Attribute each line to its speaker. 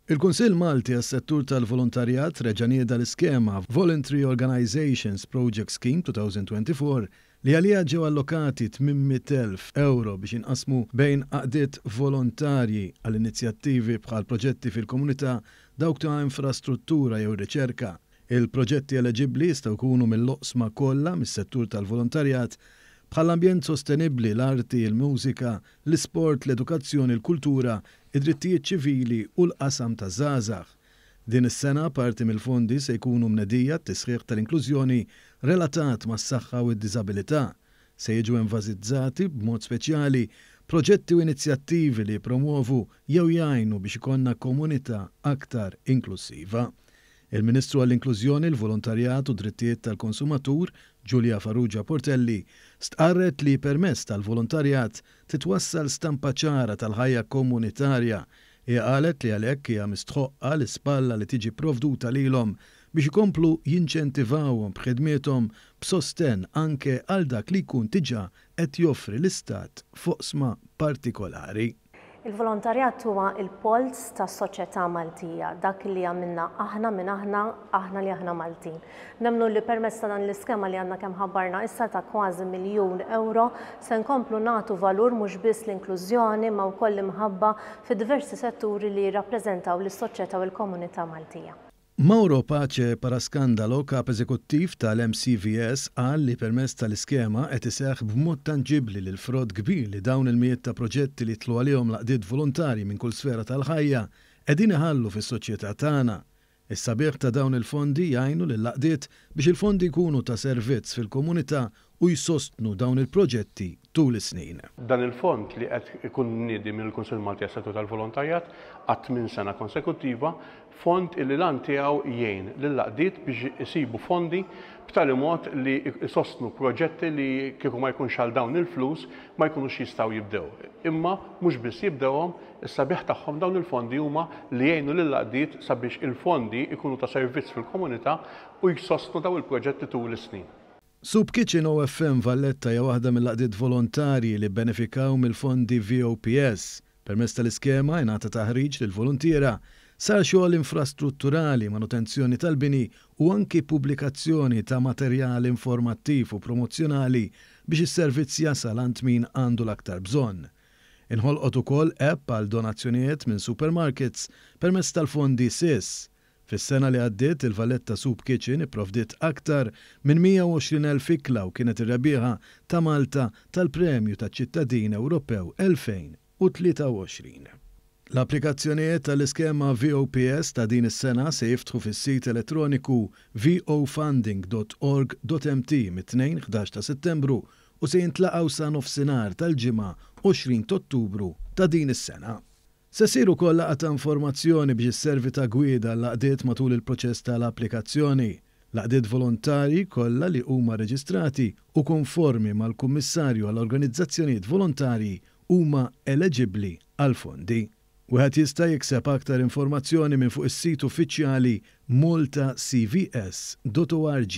Speaker 1: Il-Kunsill Malti għas-settur tal-volontarjat reġa' nieda l-iskema Voluntary Organizations Project Scheme 2024 li għalija ġew allokati 800,000 euro biex inqasmu bejn għaqdiet volontarji għal inizjattivi bħal proġetti fil-komunità dawk ta' infrastruttura jew riċerka. Il-proġetti eleġibbli jistgħu jkunu mill-oqsma kollha mis-settur tal-volontarjat bħall-ambjent sostenibbli, l-arti, il-mużika, l-isport, l-edukazzjoni, l-kultura, id-drittijiet ċivili u l-qasam taż-żgħażagħ. Din is-sena parti mill-fondi se jkunu mnedija t-tisħiħ tal-inklużjoni relatat mas-saħħa u d-diżabilità. Se jiġu enfażizzati b'mod speċjali proġetti u inizjattivi li promuovu jew jgħinu biex ikonna komunità aktar inklusiva. Il-Ministru għall-Inklużjoni, l-Volontarjat u Drittijiet tal-Konsumatur, Giulia Farrugia Portelli, stqarret li permess tal-volontarjat titwassal stampa ċara tal-ħajja komunitarja. Hija qalet li għalhekk hija mistħoqqa l-ispalla li tiġi provduta lilhom biex ikomplu jinċentivawhom b'ħidmiethom b'sostenn anke għal dak li jkun diġà qed joffri l-Istat foqsma partikolari.
Speaker 2: Il-volontarjat huwa il-pols tas-soċjetà Maltija, dak li għamilna aħna minn aħna li aħna Maltin. Nemmnu li permezz ta' dan l-iskema li għandna kemm ħabbarna issa ta' kważi €1,000,000 se nkomplu nagħtu valur mhux biss l-inklużjoni ma wkoll imħabba fi diversi setturi li jirrappreżentaw lis-soċjetà u l-komunità Maltija.
Speaker 1: Mauro Pace Paraskandalo, kap eżekuttiv tal-MCVS, qal li permezz tal-iskema qed iseħħ b'mod tanġibbli lil frod kbir li dawn il-mijiet ta' proġetti li tlu għalihom laqdiet volontarji minn kull sfera tal-ħajja qegħdin iħallu fis-soċjetà tagħna. Is-sabiħ ta' dawn il-fondi jgħinu lil laqdiet biex il-fondi jkunu ta' servizz fil-komunità u jsostnu dawn il-proġetti tul is-snin.
Speaker 3: Dan il-fond li qed ikun niedi mill-Kunsill Malti għas-settur tal-volontarjat għat minn sena konsekuttiva, fond illi lan tiegħu jgħin lill-laqdiet biex isibu fondi b'tali mod li jsostnu proġetti li kieku ma jkunx għal dawn il-flus ma jkunux jistgħu jibdew. Imma mhux biss jibdewhom, is-sabiħ tagħhom dawn il-fondi huma li jgħinu lill-laqdiet sabiex il-fondi ikunu ta' servizz fil-komunità u jsostnu dawn il-proġetti tul is-snin.
Speaker 1: Soup Kitchen OFM Valletta hija waħda mill-laqdiet volontarji li benefikaw mill-fondi VOPS. Permezz tal-iskema jingħata taħriġ lill-volontiera sar xogħol infrastrutturali, manutenzjoni tal-bini u anki pubblikazzjoni ta' materjal informattiv u promozzjonali biex is-servizz jasal għand min għandu l-aktar bżonn. Inħolqot ukoll app għal donazzjonijiet minn supermarkets permezz tal-fondi SIS. Fis-sena li għaddiet il-Valletta Soup Kitchen ipprovdiet aktar minn 120,000 ikla u kienet ir-rebbieħa ta' Malta tal-Premju taċ-Ċittadin Ewropew 2023. L-applikazzjonijiet tal-iskema VOPS ta' din is-sena se jiftħu fis-sit elettroniku vofunding.org.mt mit-2-11 ta' Settembru u se jintlaqgħu sa nofsinhar tal-ġimgħa 20 ta' Ottubru ta' din is-sena. Se siru kollha ta' informazzjoni biex isservi ta' gwida l-laqdiet matul il-proċess tal-applikazzjoni. Laqdiet volontari kollha li huma reġistrati u konformi mal-Kummissarju għall-Organizzazzjonijiet Volontari huma eleġibbli għal fondi. Wieħed jista' jikseb aktar informazzjoni minn fuq is-sit uffiċjali maltacvs.org.